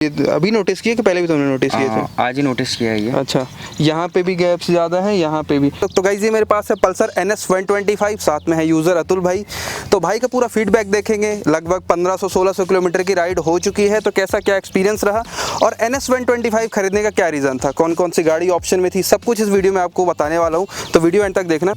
अभी नोटिस किया कि पहले भी तुमने नोटिस किए थे? आज ही नोटिस किया है ये। अच्छा, यहाँ पे भी गैप्स ज़्यादा हैं, यहाँ पे भी। तो गाइस ये मेरे पास है पल्सर NS125, साथ में है यूज़र अतुल भाई। तो भाई का पूरा फीडबैक देखेंगे। लगभग 1500-1600 किलोमीटर की राइड हो चुकी है, तो कैसा क्या एक्सपीरियंस रहा और NS125 खरीदने का क्या रीज़न था, कौन कौन सी गाड़ी ऑप्शन में थी, सब कुछ इस वीडियो में आपको बताने वाला हूँ। तो वीडियो एंड तक देखना।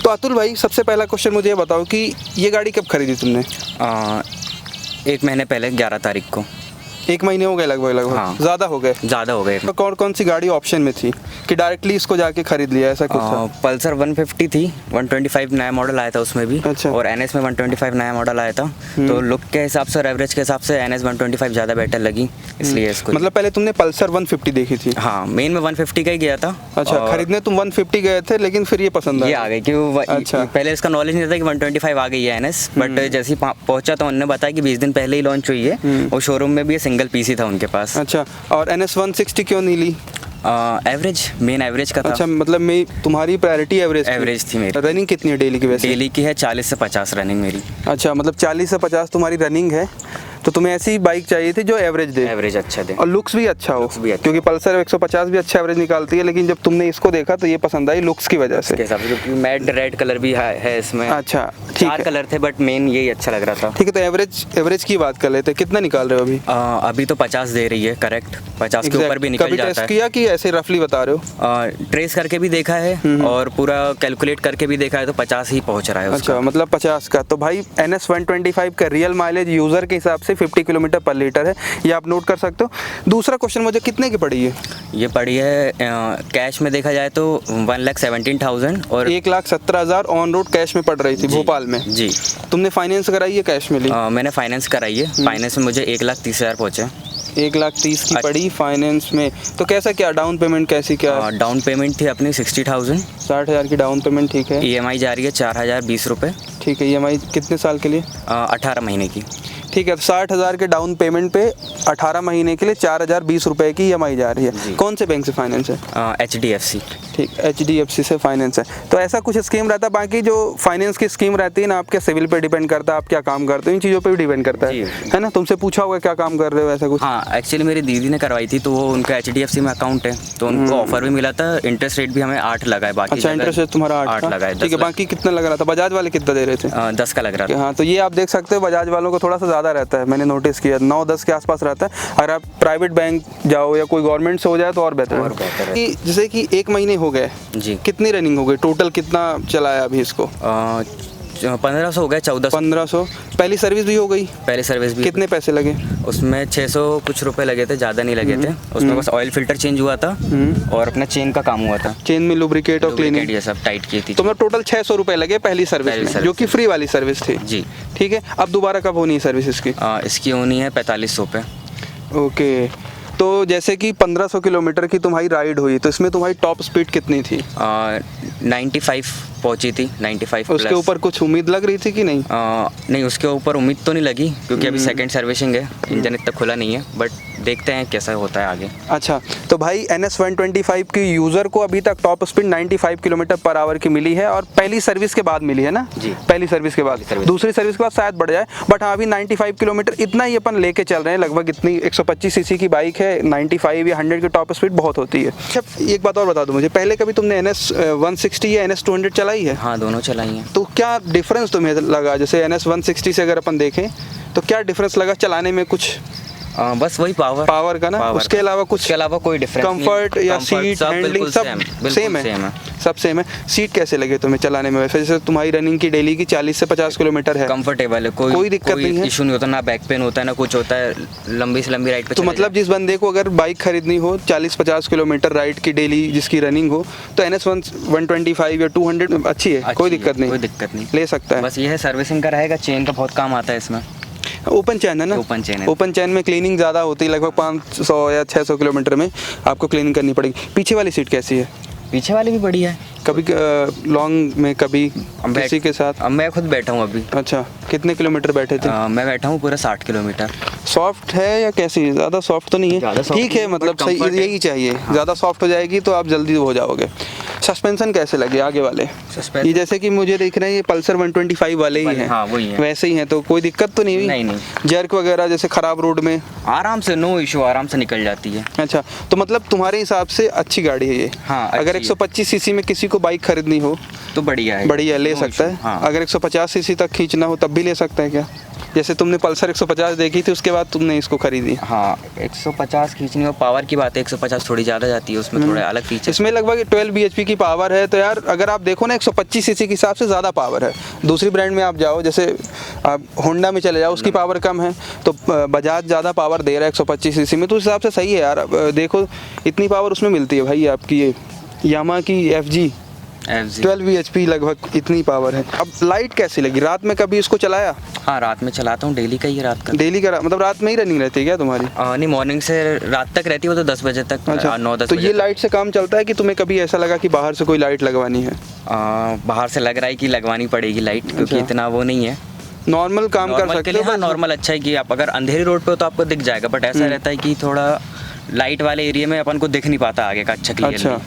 तो अतुल भाई, सबसे पहला क्वेश्चन मुझे ये बताओ कि ये गाड़ी कब खरीदी तुमने? 1 महीने पहले 11 तारीख को। 1 महीने हो गए लगभग? हाँ। ज़्यादा हो गए। तो कौन कौन सी गाड़ी ऑप्शन में थी कि डायरेक्टली इसको जाके खरीद लिया, ऐसा कुछ था? पल्सर 150 थी, 125 नया मॉडल आया था उसमें भी। अच्छा। और NS में 125 नया मॉडल आया था। तो लुक के हिसाब से और एवरेज के हिसाब से NS 125 ज़्यादा बेटर लगी, इसलिए इसको। मतलब पहले तुमने पल्सर 150 देखी थी? हाँ, मेन में 150 का ही गया था। अच्छा, खरीदने तुम 150 गए थे, लेकिन फिर ये पसंद ये आ गई क्यों? अच्छा। पहले इसका नॉलेज नहीं था कि 125 आ गई है NS, बट जैसे ही पहुंचा तो उन्होंने बताया कि 20 दिन पहले ही लॉन्च हुई है और शोरूम में भी ये सिंगल पीस ही था उनके पास। अच्छा, और NS 160 क्यों नहीं ली? एवरेज, मेन एवरेज का था। अच्छा, मतलब तुम्हारी प्रायोरिटी एवरेज थी मेरी। रनिंग कितनी है डेली की वैसे? डेली की है 40 से 50 रनिंग मेरी। अच्छा, मतलब 40 से 50 तुम्हारी रनिंग है, तो तुम्हें ऐसी बाइक चाहिए थी जो एवरेज दे, एवरेज अच्छा दे और लुक्स भी अच्छा हो। क्योंकि पल्सर 150 भी अच्छा एवरेज निकालती है, लेकिन जब तुमने इसको देखा तो ये पसंद आई लुक्स की वजह से। क्योंकि मैट रेड कलर भी है इसमें। अच्छा, ठीक है। 4 कलर थे बट मेन यही अच्छा लग रहा था। ठीक है, तो एवरेज की बात कर लेते हैं। कितना निकाल रहे हो अभी? अभी तो 50 दे रही है, करेक्ट। 50 के ऊपर भी निकल जाता है। कभी टेस्ट किया कि ऐसे रफली बता रहे हो? ट्रेस करके भी देखा है और पूरा कैलकुलेट करके भी देखा है, तो 50 ही पहुंच रहा है उसका। अच्छा, मतलब 50 का। तो भाई NS 125 का रियल माइलेज यूजर के हिसाब से 50 किलोमीटर पर लीटर है, ये आप नोट कर सकते हो। दूसरा क्वेश्चन मुझे कितने की पड़ी है? ये पड़ी है कैश में देखा जाए तो 1,17,000 और 1,17,000 ऑन रोड कैश में पड़ रही थी भोपाल में। जी। तुमने फाइनेंस कराई है, कैश में ली? मैंने फाइनेंस कराई है। फाइनेंस में मुझे 1,30,000 पहुँचे। 1,30,000 की पड़ी फाइनेंस में। तो कैसा क्या डाउन पेमेंट कैसी क्या? डाउन पेमेंट थी अपनी 60,000। 60,000 की डाउन पेमेंट, ठीक है। EMI जा रही है 4,020 रुपये। ठीक है, EMI कितने साल के लिए? 18 महीने की। ठीक है, 60,000 के डाउन पेमेंट पे 18 महीने के लिए 4,020 रुपये की EMI जा रही है। कौन से बैंक से फाइनेंस है? HDFC। ठीक, HDFC से फाइनेंस है। तो ऐसा कुछ स्कीम रहता है। बाकी जो फाइनेंस की स्कीम रहती है ना, आपके सिविल पे डिपेंड करता है, आप क्या काम करते हो, इन चीज़ों पे भी डिपेंड करता है ना? तुमसे पूछा होगा क्या काम कर रहे हो, ऐसा कुछ? हाँ, एक्चुअली मेरी दीदी ने करवाई थी, तो वो उनका HDFC में अकाउंट है, तो उनको ऑफर भी मिला था। इंटरेस्ट रेट भी हमें 8 लगा है। बाकी अच्छा, इंटरेस्ट रेट तुम्हारा 8 लगा है। ठीक है, बाकी कितना लग रहा था? बजाज वाले कितना दे रहे थे? 10 का लग रहा था। हाँ, तो ये आप देख सकते हो, बजाज वालों को थोड़ा सा ज़्यादा रहता है, मैंने नोटिस किया। 9-10 के आसपास रहता है। अगर आप प्राइवेट बैंक जाओ या कोई गवर्नमेंट से हो जाए तो और बेहतर है। कि जैसे कि 1 महीने हो गए जी, कितनी रनिंग हो गई टोटल, कितना चलाया अभी इसको? 1500 हो गए, 1400। पहली सर्विस भी हो गई? पहली सर्विस भी। कितने पैसे लगे उसमें? 600 कुछ रुपए लगे थे, ज़्यादा नहीं लगे थे। उसमें बस ऑयल फिल्टर चेंज हुआ था और अपना चेन का काम हुआ था। चेन में लुब्रिकेट और क्लीनिंग ये सब टाइट की थी। तो मतलब टोटल 600 रुपए लगे पहली सर्विस में, जो कि फ्री वाली सर्विस थी। जी, ठीक है। अब दोबारा कब होनी है सर्विस इसकी? इसकी होनी है 4500 पे। ओके, तो जैसे कि 1500 किलोमीटर की तुम्हारी राइड हुई, तो इसमें तुम्हारी टॉप स्पीड कितनी थी? 95 पहुंची थी, 95 उसके ऊपर कुछ उम्मीद लग रही थी कि नहीं? नहीं, उसके ऊपर उम्मीद तो नहीं लगी, क्योंकि अभी सेकंड सर्विसिंग है, इंजन इतना खुला नहीं है, बट देखते हैं कैसा होता है आगे। अच्छा, तो भाई NS 125 की यूज़र को अभी तक top speed 95 kilometre per hour की मिली है, और पहली सर्विस के बाद मिली है ना? जी, पहली सर्विस के बाद। दूसरी सर्विस के बाद शायद बढ़ जाए, बट हाँ, अभी 95 किलोमीटर इतना ही अपन लेके चल रहे हैं। लगभग इतनी 125 सीसी की बाइक है, 95 या 100 की टॉप स्पीड बहुत होती है। अच्छा, एक बात और बता दो मुझे, पहले कभी तुमने NS 160 या NS 200 चलाई है? हाँ, दोनों चलाई हैं। तो क्या डिफरेंस तुम्हें लगा? जैसे NS 160 से अगर अपन देखें तो क्या डिफरेंस लगा चलाने में कुछ? बस वही पावर का ना, उसके अलावा कुछ? उसके अलावा कोई डिफरेंस नहीं। कंफर्ट या सीट हैंडलिंग सब सेम है? सब सेम है। सीट कैसे लगे तुम्हें चलाने में? वैसे जैसे तुम्हारी रनिंग की डेली की 40 से 50 किलोमीटर है, कंफर्टेबल है, कोई दिक्कत नहीं है, इशू नहीं होता, ना बैक पेन होता है, ना कुछ होता है, लंबी से लंबी राइड पे। तो मतलब जिस बंदे को अगर बाइक खरीदनी हो 40-50 किलोमीटर राइड की डेली जिसकी रनिंग हो, तो NS 125 या 200 अच्छी है, कोई दिक्कत नहीं, ले सकता है। बस ये है, सर्विसिंग का रहेगा, चेन का बहुत काम आता है इसमें। ओपन चैन है ना? ओपन चैन में क्लीनिंग ज़्यादा होती है, लगभग 500 या 600 किलोमीटर में आपको क्लीनिंग करनी पड़ेगी। पीछे वाली सीट कैसी है? पीछे वाली भी बढ़िया है। कभी लॉन्ग में, कभी किसी के साथ? अब मैं खुद बैठा हूँ अभी। अच्छा, कितने किलोमीटर बैठे थे? मैं बैठा हूँ पूरा 60 किलोमीटर। सॉफ्ट है या कैसी? ज़्यादा सॉफ्ट तो नहीं है, ठीक है, मतलब सही, यही चाहिए। ज़्यादा सॉफ्ट हो जाएगी तो आप जल्दी हो जाओगे। सस्पेंशन कैसे लगे आगे वाले? सस्पेंशन ये जैसे कि मुझे दिख रहे हैं ये पल्सर 125 वाले ही हैं। हाँ वही है, वैसे ही हैं, तो कोई दिक्कत तो नहीं हुई? नहीं। जर्क वगैरह जैसे खराब रोड में? आराम से, नो इशू, आराम से निकल जाती है। अच्छा, तो मतलब तुम्हारे हिसाब से अच्छी गाड़ी है ये? हाँ, अगर 125 सीसी में किसी को बाइक खरीदनी हो तो बढ़िया है, बढ़िया ले सकता है। हाँ। अगर 150 सीसी तक खींचना हो तब भी ले सकता है क्या? जैसे तुमने पल्सर 150 देखी थी, उसके बाद तुमने इसको खरीदी? हाँ, 150 खींचनी हो, पावर की बात है, 150 थोड़ी ज़्यादा जाती है, उसमें थोड़ा अलग फीचर। इसमें लगभग 12 bhp की पावर है, तो यार अगर आप देखो ना 125 सीसी के हिसाब से ज़्यादा पावर है। दूसरी ब्रांड में आप जाओ, जैसे आप होंडा में चले जाओ, उसकी पावर कम है, तो बजाज ज़्यादा पावर दे रहा है 125 सीसी में, तो उस हिसाब से सही है यार। अब देखो इतनी पावर उसमें मिलती है भाई आपकी, ये यामा की FG 12 bhp लगभग इतनी पावर है। अब लाइट कैसी लगी? रात में कभी इसको चलाया? हाँ, रात में चलाता हूँ, डेली का ही है रात का। डेली का मतलब रात में ही रनिंग रहती है क्या तुम्हारी? नहीं, मॉर्निंग से रात तक रहती है, वो तो 10 बजे तक। अच्छा, 9-10 तो बजे ये तक। लाइट से काम चलता है कि तुम्हें कभी ऐसा लगा कि बाहर से कोई लाइट लगवानी है? बाहर से लग रहा है कि लगवानी पड़ेगी लाइट, क्योंकि अच्छा। इतना वो नहीं है। नॉर्मल काम कर सकते हो? हाँ, नॉर्मल अच्छा है कि आप अगर अंधेरी रोड पे हो तो आपको दिख जाएगा, बट ऐसा रहता है कि थोड़ा लाइट वाले एरिया में अपन को दिख नहीं पाता आगे का अच्छा क्लियर। अच्छा,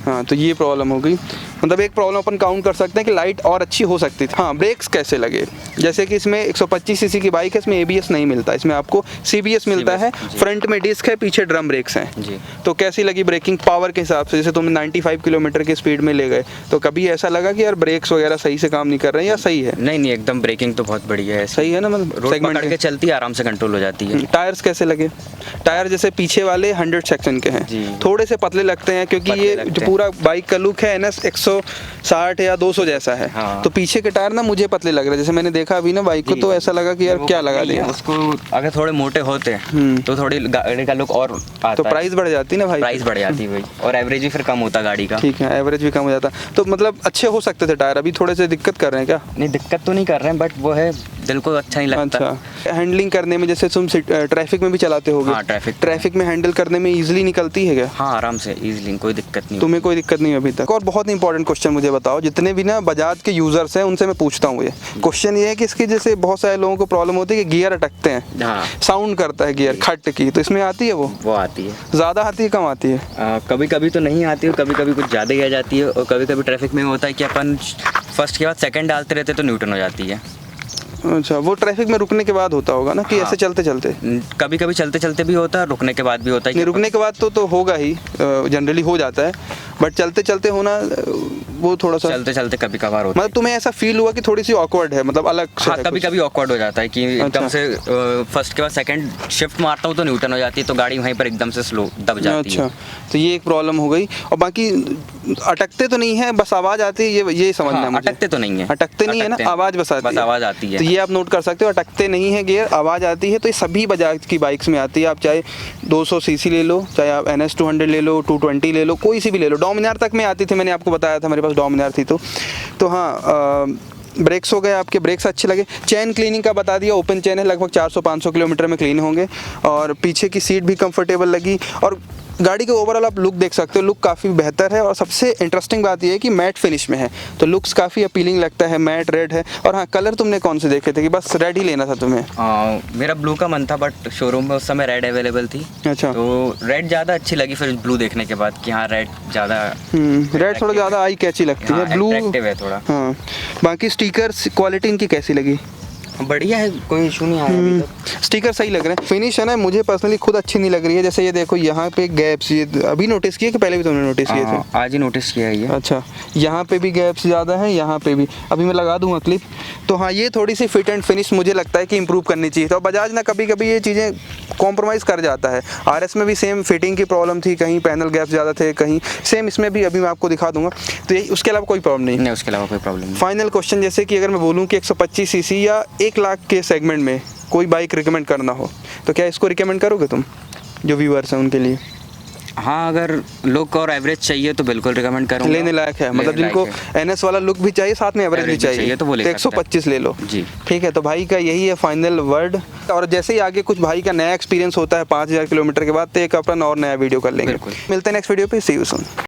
हाँ, तो ये प्रॉब्लम हो गई। मतलब एक प्रॉब्लम अपन काउंट कर सकते हैं कि लाइट और अच्छी हो सकती थी। हाँ, ब्रेक्स कैसे लगे? जैसे कि इसमें 125 सीसी की बाइक है, इसमें ABS नहीं मिलता, इसमें आपको CBS मिलता है। फ्रंट में डिस्क है, पीछे ड्रम ब्रेक्स हैं जी। तो कैसी लगी ब्रेकिंग पावर के हिसाब से? जैसे तुम 95 किलोमीटर की स्पीड में ले गए, तो कभी ऐसा लगा कि यार ब्रेक्स वगैरह सही से काम नहीं कर रहे हैं, या सही है? नहीं, एकदम ब्रेकिंग तो बहुत बढ़िया है, सही है ना, मतलब रोड सेगमेंट पकड़ के चलती है, आराम से कंट्रोल हो जाती है। टायर्स कैसे लगे? टायर जैसे पीछे वाले 100 सेक्शन के हैं, थोड़े से पतले लगते हैं, क्योंकि ये जो पूरा बाइक का लुक है NS 160 या 200 जैसा है। हाँ। तो पीछे के टायर ना मुझे पतले लग रहे हैं, जैसे मैंने देखा अभी ना बाइक को, तो ऐसा लगा कि यार क्या लगा दिया उसको। अगर थोड़े मोटे होते तो थोड़ी गाड़ी का लुक और आता, तो प्राइस बढ़ जाती ना भाई? प्राइस बढ़ जाती भाई, और एवरेज भी फिर कम होता गाड़ी का। ठीक है, एवरेज भी कम हो जाता, तो मतलब अच्छे हो सकते थे टायर। अभी थोड़े से दिक्कत कर रहे हैं क्या? नहीं, दिक्कत तो नहीं कर रहे हैं, बट वो है दिल को अच्छा नहीं लगता। अच्छा, हैंडलिंग करने में, जैसे तुम ट्रैफिक में भी चलाते होगे? हाँ, ट्रैफिक में हैंडल करने में इजीली निकलती है क्या? हाँ, आराम से, इजीली, कोई दिक्कत नहीं। तुम्हें कोई दिक्कत नहीं अभी तक? और बहुत इंपॉर्टेंट क्वेश्चन मुझे बताओ, जितने भी ना बजाज के यूजर्स हैं उनसे मैं पूछता हूँ, ये क्वेश्चन ये है कि इसकी जैसे बहुत सारे लोगों को प्रॉब्लम होती है कि गियर अटकते हैं। हाँ। साउंड करता है गियर खट की, तो इसमें आती है वो आती है। ज़्यादा आती है, कम आती है? कभी कभी तो नहीं आती है, कभी कभी कुछ ज़्यादा ही आ जाती है, और कभी कभी ट्रैफिक में होता है कि अपन फर्स्ट के बाद सेकंड डालते रहते तो न्यूट्रन हो जाती है। अच्छा, वो ट्रैफिक में रुकने के बाद होता होगा ना, कि ऐसे चलते चलते? कभी कभी चलते चलते भी होता है, रुकने के बाद भी होता है। नहीं, रुकने के बाद तो होगा ही, जनरली हो जाता है, बट चलते चलते होना वो थोड़ा सा चलते चलते कभी कभार होता है। मतलब तुम्हें ऐसा फील हुआ कि थोड़ी सी ऑकवर्ड है, मतलब अलग से? हाँ, कभी कभी ऑकवर्ड हो जाता है कि एकदम से फर्स्ट के बाद सेकंड शिफ्ट मारता हूँ तो न्यूट्रन हो जाती है, तो गाड़ी वहीं पर एकदम से स्लो दब जाती है। अच्छा, तो ये एक प्रॉब्लम हो गई। और बाकी अटकते तो नहीं है, बस आवाज़ आती है, ये समझना है मुझे। अटकते तो नहीं है, अटकते नहीं है ना, आवाज़ बस आती है। आवाज़ आती है, तो ये आप नोट कर सकते हो, अटकते नहीं है गियर, आवाज़ आती है। तो ये सभी बजाज की बाइक्स में आती है, आप चाहे 200 सीसी ले लो, चाहे आप NS 200 ले लो, 220 ले लो, कोई सी भी ले लो। डोमिनार तक में आती थी, मैंने आपको बताया था मेरे पास डोमिनार थी। तो हाँ, ब्रेक्स हो गए आपके, ब्रेक्स अच्छे लगे। चेन क्लीनिंग का बता दिया, ओपन चेन है, लगभग 400-500 किलोमीटर में क्लीन होंगे। और पीछे की सीट भी कंफर्टेबल लगी, और गाड़ी के ओवरऑल आप लुक देख सकते हो, लुक काफ़ी बेहतर है। और सबसे इंटरेस्टिंग बात यह है कि मैट फिनिश में है, तो लुक्स काफ़ी अपीलिंग लगता है, मैट रेड है। और हाँ, कलर तुमने कौन से देखे थे कि बस रेड ही लेना था तुम्हें? मेरा ब्लू का मन था, बट शोरूम में उस समय रेड अवेलेबल थी। अच्छा, तो रेड ज़्यादा अच्छी लगी फिर ब्लू देखने के बाद कि हाँ, रेड ज़्यादा, रेड थोड़ा ज़्यादा आई कैची लगती है, ब्लू है थोड़ा। हाँ, बाकी स्टिकर्स क्वालिटी इनकी कैसी लगी? बढ़िया है, कोई इशू नहीं आया अभी तक। स्टिकर सही लग रहे हैं। फिनिश है ना, मुझे पर्सनली खुद अच्छी नहीं लग रही है। जैसे ये देखो, यहाँ पे गैप्स, ये अभी नोटिस किए कि पहले भी तुमने नोटिस किए थे? आज ही नोटिस किया है ये। अच्छा, यहाँ पे भी गैप्स ज़्यादा हैं, यहाँ पे भी। अभी मैं लगा दूंगा क्लिप। तो हाँ, ये थोड़ी सी फिट एंड फिनिश मुझे लगता है कि इंप्रूव करनी चाहिए। तो बजाज ना कभी कभी ये चीज़ें कॉम्प्रोमाइज़ कर जाता है। RS में भी सेम फिटिंग की प्रॉब्लम थी, कहीं पैनल गैप ज़्यादा थे, कहीं सेम इसमें भी। अभी मैं आपको दिखा दूंगा। तो यही, उसके अलावा कोई प्रॉब्लम नहीं। उसके अलावा कोई प्रॉब्लम नहीं। फाइनल क्वेश्चन, जैसे कि अगर मैं बोलूँ कि 125 सीसी या 1 लाख के सेगमेंट में कोई बाइक रिकमेंड करना हो, तो क्या इसको रिकमेंड करोगे तुम, जो व्यूअर्स हैं उनके लिए? हाँ, अगर लुक और एवरेज चाहिए तो बिल्कुल रिकमेंड करूँगा। लेने लायक है, मतलब जिनको NS वाला लुक भी चाहिए, साथ में एवरेज भी चाहिए, तो वो ले 125 ले लो जी। ठीक है, तो भाई का यही है फाइनल वर्ड। और जैसे ही आगे कुछ भाई का नया एक्सपीरियंस होता है 5000 किलोमीटर के बाद, तो एक अपन और नया वीडियो कर लेंगे। मिलते हैं नेक्स्ट वीडियो पे, सी यू सून।